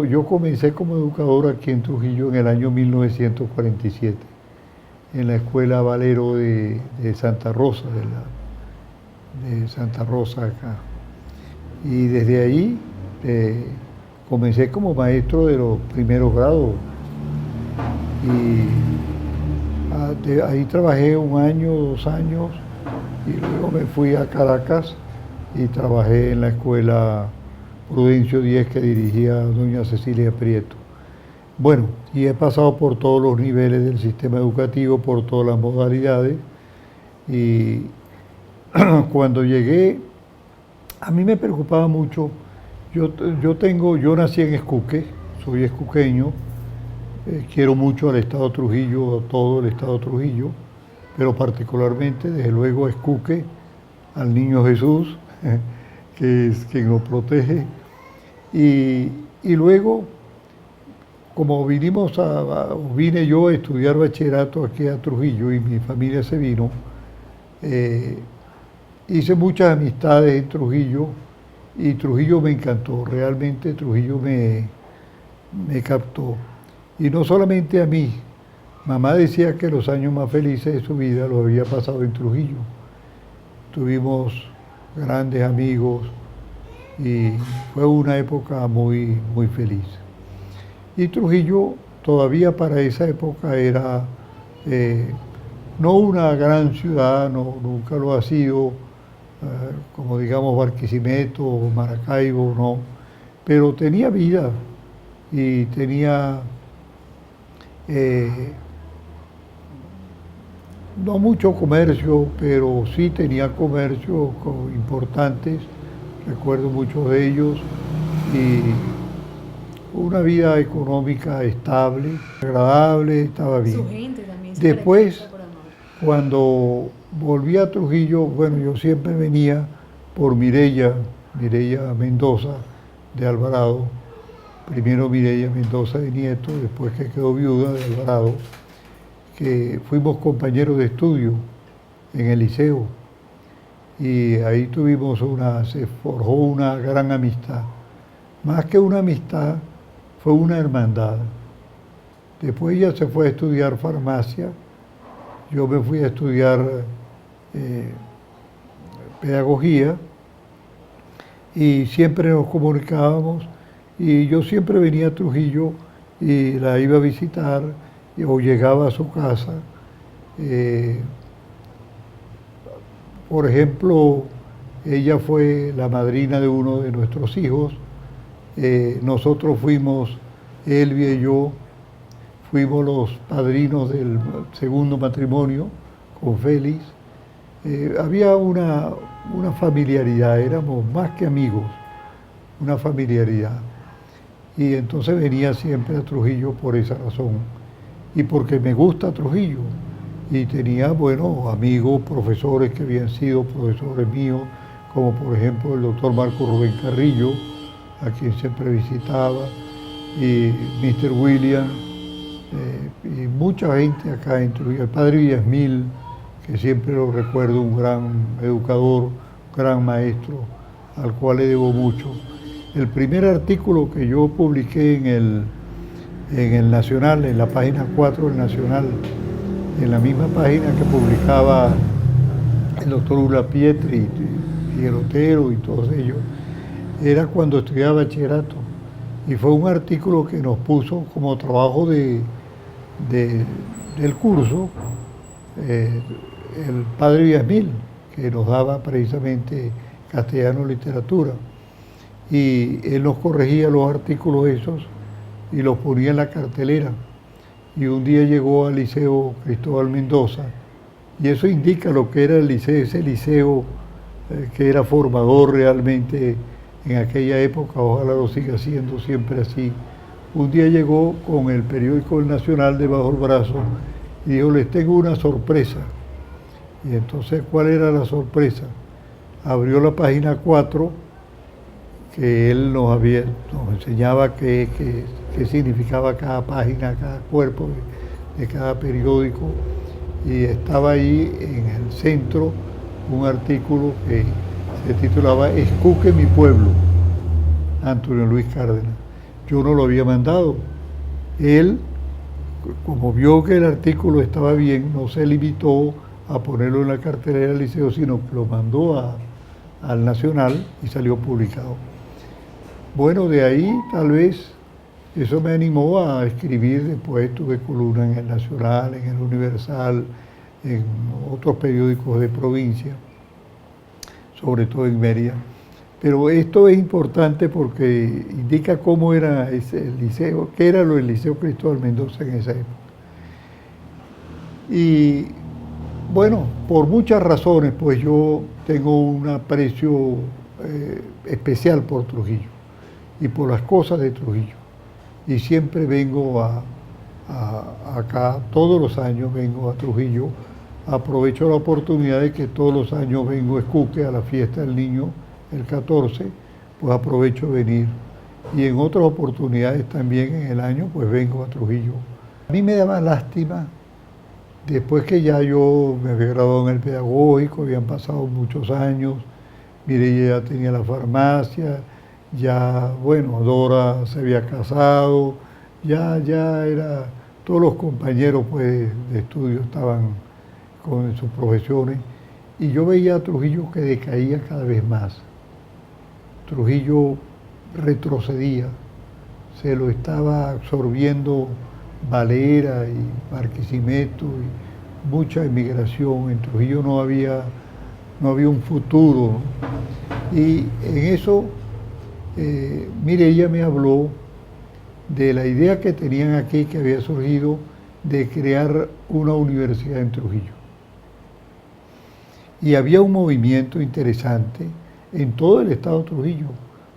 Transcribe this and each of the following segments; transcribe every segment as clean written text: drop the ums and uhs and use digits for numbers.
yo comencé como educador aquí en Trujillo en el año 1947, en la Escuela Valero de Santa Rosa, de Santa Rosa acá. Y desde ahí comencé como maestro de los primeros grados. Y ahí trabajé un año, 2 años, y luego me fui a Caracas y trabajé en la escuela Prudencio Díez que dirigía doña Cecilia Prieto. Bueno, y he pasado por todos los niveles del sistema educativo, por todas las modalidades, y cuando llegué, a mí me preocupaba mucho, yo nací en Escuque, soy escuqueño, quiero mucho al Estado Trujillo, a todo el Estado Trujillo, pero particularmente, desde luego, a Escuque, al Niño Jesús, que es quien nos protege. Y luego, como vine yo a estudiar bachillerato aquí a Trujillo y mi familia se vino, hice muchas amistades en Trujillo y Trujillo me encantó, realmente Trujillo me captó. Y no solamente a mí, mamá decía que los años más felices de su vida los había pasado en Trujillo. Tuvimos grandes amigos y fue una época muy, muy feliz. Y Trujillo todavía para esa época era no una gran ciudad, nunca lo ha sido, como digamos Barquisimeto o Maracaibo, no, pero tenía vida y tenía no mucho comercio, pero sí tenía comercios importantes, recuerdo muchos de ellos, y una vida económica estable, agradable, estaba bien. Su gente también se Después, caracteriza por amor. cuando volví a Trujillo, bueno, yo siempre venía por Mireya Mendoza de Alvarado, primero Mireya Mendoza de Nieto, después que quedó viuda de Alvarado, que fuimos compañeros de estudio en el liceo y ahí se forjó una gran amistad. Más que una amistad, fue una hermandad. Después ella se fue a estudiar farmacia, yo me fui a estudiar pedagogía y siempre nos comunicábamos y yo siempre venía a Trujillo y la iba a visitar o llegaba a su casa. Por ejemplo, ella fue la madrina de uno de nuestros hijos. Nosotros fuimos, Elvia y yo, fuimos los padrinos del segundo matrimonio con Félix. Había una familiaridad, éramos más que amigos, una familiaridad. Y entonces venía siempre a Trujillo por esa razón y porque me gusta Trujillo. Y tenía, bueno, amigos, profesores que habían sido profesores míos, como por ejemplo el doctor Marco Rubén Carrillo, a quien siempre visitaba, y Mr. William, y mucha gente acá en Trujillo, el padre Villasmil, que siempre lo recuerdo, un gran educador, gran maestro, al cual le debo mucho. El primer artículo que yo publiqué en el Nacional, en la página 4 del Nacional, en la misma página que publicaba el doctor Ula Pietri, Miguel Otero y todos ellos, era cuando estudiaba bachillerato. Y fue un artículo que nos puso como trabajo del curso el padre Villasmil, que nos daba precisamente castellano literatura. Y él nos corregía los artículos esos y los ponía en la cartelera. Y un día llegó al Liceo Cristóbal Mendoza, y eso indica lo que era el liceo, ese liceo que era formador realmente en aquella época, ojalá lo siga siendo siempre así. Un día llegó con el periódico El Nacional debajo del brazo y dijo, les tengo una sorpresa. Y entonces, ¿cuál era la sorpresa? Abrió la página 4, que él nos enseñaba qué significaba cada página, cada cuerpo de cada periódico, y estaba ahí en el centro un artículo que se titulaba Escuque mi pueblo, Antonio Luis Cárdenas. yo no lo había mandado. Él, como vio que el artículo estaba bien, no se limitó a ponerlo en la cartelera del liceo, sino que lo mandó al Nacional y salió publicado. Bueno, de ahí tal vez eso me animó a escribir. Después tuve columna en el Nacional, en el Universal, en otros periódicos de provincia, sobre todo en Mérida. Pero esto es importante porque indica cómo era el liceo, qué era lo del Liceo Cristóbal Mendoza en esa época. Y bueno, por muchas razones, pues yo tengo un aprecio especial por Trujillo y por las cosas de Trujillo. Y siempre vengo acá, todos los años vengo a Trujillo. Aprovecho la oportunidad de que todos los años vengo a Escuque, a la fiesta del niño, el 14, pues aprovecho de venir. Y en otras oportunidades también en el año, pues vengo a Trujillo. A mí me daba lástima, después que ya yo me había graduado en el pedagógico, habían pasado muchos años, Mireya ya tenía la farmacia, ya, bueno, Dora se había casado, ya era, todos los compañeros pues de estudio estaban con sus profesiones, y yo veía a Trujillo que decaía cada vez más. Trujillo retrocedía, se lo estaba absorbiendo Valera y Barquisimeto y mucha emigración. En Trujillo no había un futuro, ¿no? Y en eso Mireya me habló de la idea que tenían aquí, que había surgido, de crear una universidad en Trujillo. Y había un movimiento interesante en todo el estado de Trujillo,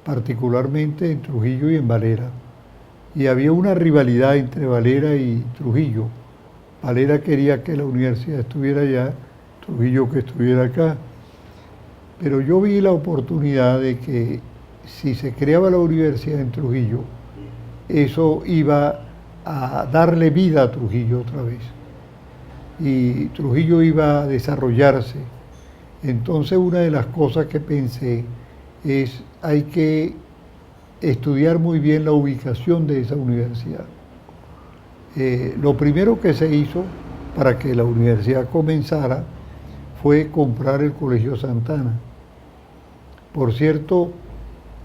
particularmente en Trujillo y en Valera. Y había una rivalidad entre Valera y Trujillo. Valera quería que la universidad estuviera allá, Trujillo que estuviera acá. Pero yo vi la oportunidad de que si se creaba la universidad en Trujillo, eso iba a darle vida a Trujillo otra vez. Y Trujillo iba a desarrollarse. Entonces una de las cosas que pensé es, hay que estudiar muy bien la ubicación de esa universidad. Lo primero que se hizo para que la universidad comenzara fue comprar el Colegio Santana. Por cierto,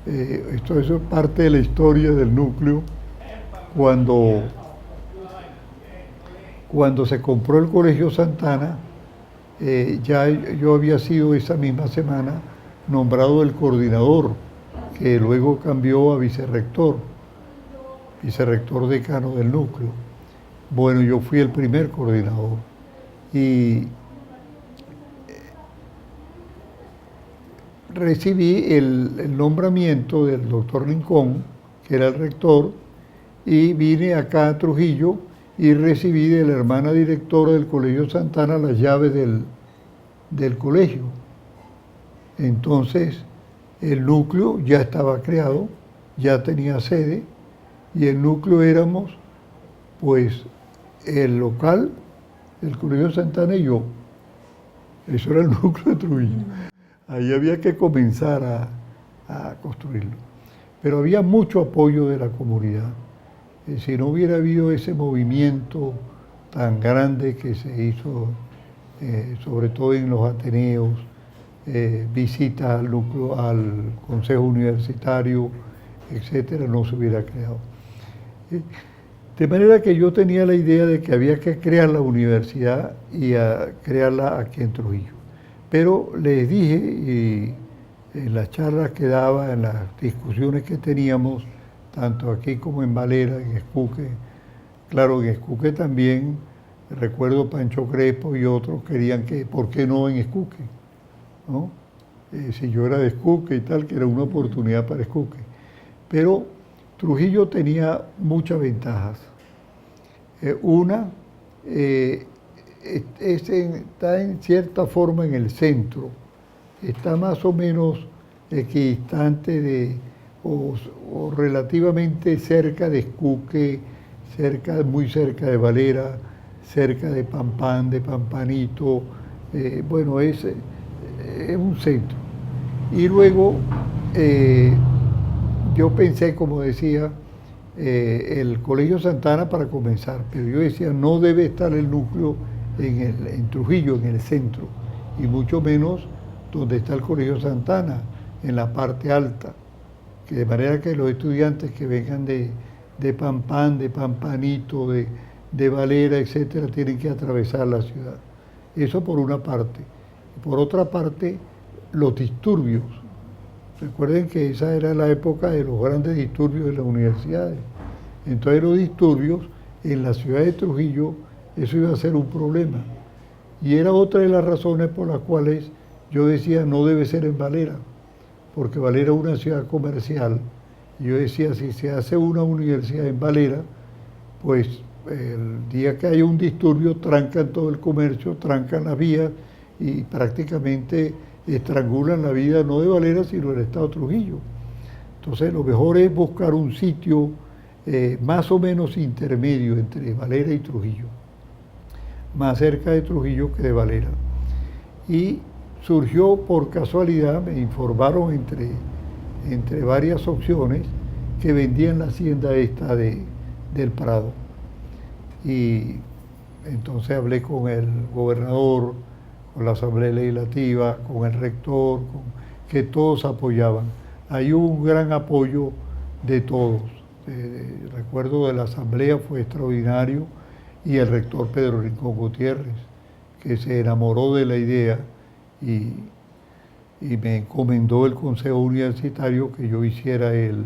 eso es parte de la historia del núcleo. Cuando se compró el Colegio Santana, ya yo había sido esa misma semana nombrado el coordinador, que luego cambió a vicerrector decano del núcleo. Bueno, yo fui el primer coordinador y recibí el nombramiento del doctor Rincón, que era el rector, y vine acá a Trujillo y recibí de la hermana directora del Colegio Santana las llaves del colegio. Entonces, el núcleo ya estaba creado, ya tenía sede, y el núcleo éramos, pues, el local, el Colegio Santana y yo. Eso era el núcleo de Trujillo. Ahí había que comenzar a construirlo. Pero había mucho apoyo de la comunidad. Si no hubiera habido ese movimiento tan grande que se hizo, sobre todo en los ateneos, visitas al núcleo, al consejo universitario, etcétera, no se hubiera creado. De manera que yo tenía la idea de que había que crear la universidad y crearla aquí en Trujillo. Pero les dije, y en las charlas que daba, en las discusiones que teníamos, tanto aquí como en Valera, en Escuque, claro, en Escuque también, recuerdo Pancho Crespo y otros querían que, ¿por qué no en Escuque? ¿No? Si yo era de Escuque y tal, que era una oportunidad para Escuque. Pero Trujillo tenía muchas ventajas. Una, está en cierta forma en el centro, está más o menos equidistante o relativamente cerca de Escuque, muy cerca de Valera, cerca de Pampán, de Pampanito, bueno, es un centro. Y luego yo pensé, como decía, el Colegio Santana para comenzar, pero yo decía, no debe estar el núcleo en Trujillo, en el centro, y mucho menos donde está el Colegio Santana, en la parte alta, que de manera que los estudiantes que vengan de Pampán, de Pampanito, de Valera, etcétera, tienen que atravesar la ciudad. Eso por una parte. Por otra parte, los disturbios. Recuerden que esa era la época de los grandes disturbios de las universidades. Entonces los disturbios en la ciudad de Trujillo, eso iba a ser un problema. Y era otra de las razones por las cuales yo decía no debe ser en Valera, porque Valera es una ciudad comercial. Y yo decía, si se hace una universidad en Valera, pues el día que haya un disturbio trancan todo el comercio, trancan las vías y prácticamente estrangulan la vida no de Valera, sino del Estado de Trujillo. Entonces lo mejor es buscar un sitio más o menos intermedio entre Valera y Trujillo, más cerca de Trujillo que de Valera. Y surgió por casualidad, me informaron entre varias opciones, que vendían la hacienda esta del Prado. Y entonces hablé con el gobernador, con la Asamblea Legislativa, con el rector, que todos apoyaban. Ahí hubo un gran apoyo de todos. Recuerdo de la Asamblea fue extraordinario, y el rector Pedro Rincón Gutiérrez, que se enamoró de la idea y me encomendó el Consejo Universitario que yo hiciera el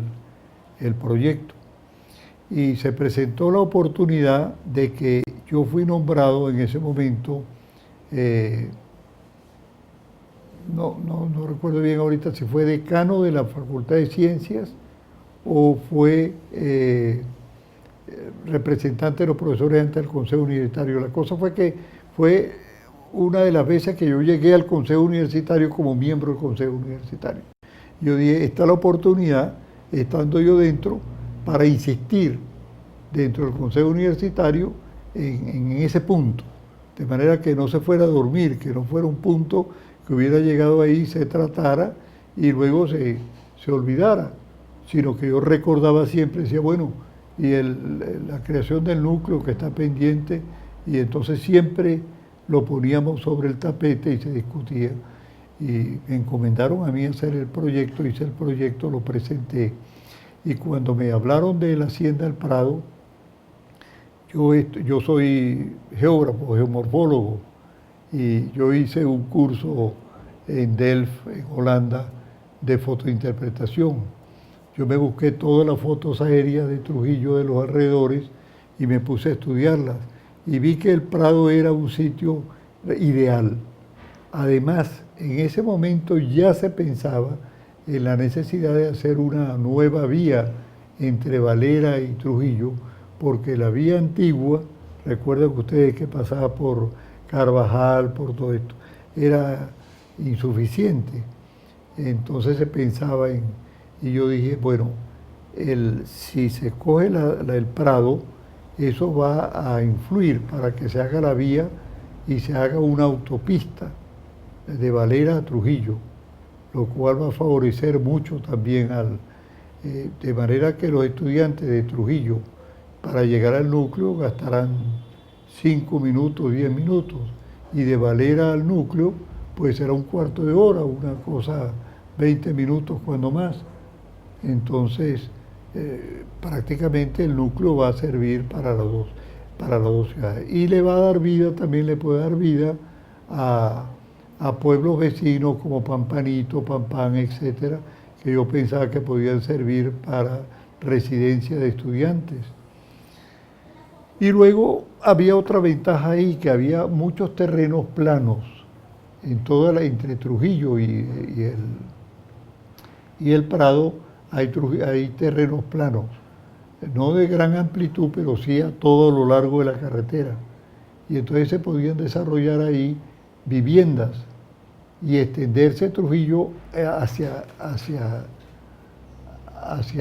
proyecto. Y se presentó la oportunidad de que yo fui nombrado en ese momento, no recuerdo bien ahorita si fue decano de la Facultad de Ciencias o fue representante de los profesores ante el Consejo Universitario. La cosa fue que fue una de las veces que yo llegué al Consejo Universitario como miembro del Consejo Universitario. Yo dije, está la oportunidad, estando yo dentro, para insistir dentro del Consejo Universitario en ese punto, de manera que no se fuera a dormir, que no fuera un punto que hubiera llegado ahí, se tratara y luego se olvidara, sino que yo recordaba siempre, decía, bueno, y la creación del núcleo que está pendiente, y entonces siempre lo poníamos sobre el tapete y se discutía. Y me encomendaron a mí hacer el proyecto, hice el proyecto, lo presenté. Y cuando me hablaron de la Hacienda del Prado, yo soy geógrafo, geomorfólogo, y yo hice un curso en Delft, en Holanda, de fotointerpretación. Yo me busqué todas las fotos aéreas de Trujillo, de los alrededores, y me puse a estudiarlas. Y vi que el Prado era un sitio ideal. Además, en ese momento ya se pensaba en la necesidad de hacer una nueva vía entre Valera y Trujillo, porque la vía antigua, recuerden ustedes que pasaba por Carvajal, por todo esto, era insuficiente. Entonces se pensaba y yo dije, bueno, si se coge el Prado, eso va a influir para que se haga la vía y se haga una autopista de Valera a Trujillo, lo cual va a favorecer mucho también de manera que los estudiantes de Trujillo para llegar al núcleo gastarán 5 minutos, 10 minutos, y de Valera al núcleo pues será un cuarto de hora, una cosa, 20 minutos cuando más. Entonces prácticamente el núcleo va a servir para las dos ciudades, y le va a dar vida, también le puede dar vida a pueblos vecinos como Pampanito, Pampán, etcétera, que yo pensaba que podían servir para residencia de estudiantes. Y luego había otra ventaja ahí, que había muchos terrenos planos entre Trujillo y el Prado. Hay terrenos planos, no de gran amplitud, pero sí a todo lo largo de la carretera. Y entonces se podían desarrollar ahí viviendas y extenderse Trujillo hacia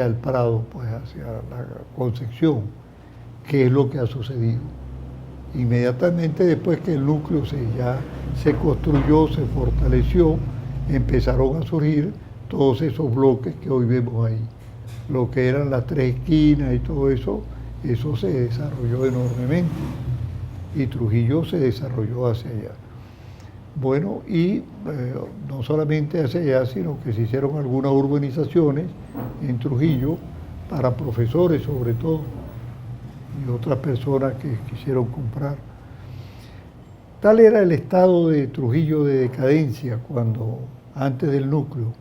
el Prado, pues hacia la Concepción, que es lo que ha sucedido. Inmediatamente después que el núcleo ya se construyó, se fortaleció, empezaron a surgir todos esos bloques que hoy vemos ahí, lo que eran las tres esquinas y todo eso, eso se desarrolló enormemente. Y Trujillo se desarrolló hacia allá. Bueno, y no solamente hacia allá, sino que se hicieron algunas urbanizaciones en Trujillo para profesores sobre todo y otras personas que quisieron comprar. Tal era el estado de Trujillo de decadencia antes del núcleo,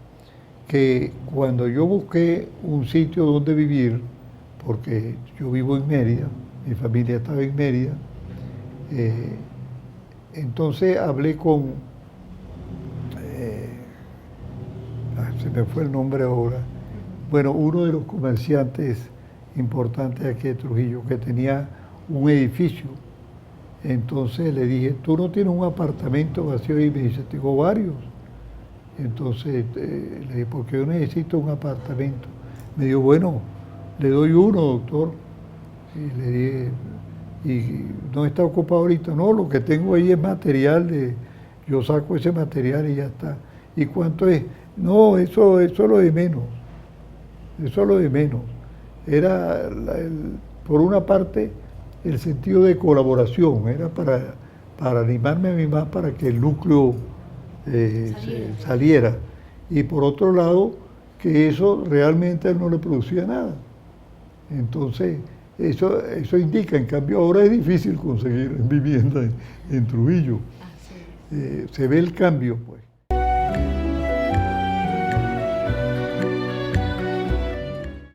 que cuando yo busqué un sitio donde vivir, porque yo vivo en Mérida, mi familia estaba en Mérida, entonces hablé con, se me fue el nombre ahora, bueno, uno de los comerciantes importantes aquí de Trujillo, que tenía un edificio. Entonces le dije, ¿tú no tienes un apartamento vacío? Y me dice, tengo varios. Entonces le dije, porque yo necesito un apartamento. Me dijo, bueno, le doy uno, doctor. Y le dije, ¿y no está ocupado ahorita? No, lo que tengo ahí es material, yo saco ese material y ya está. ¿Y cuánto es? No, eso es lo de menos. Eso es lo de menos. Era, por una parte, el sentido de colaboración, era para animarme a mí más para que el núcleo saliera. Y por otro lado, que eso realmente a él no le producía nada. Entonces, eso indica, en cambio ahora es difícil conseguir vivienda en Trujillo. Se ve el cambio, pues.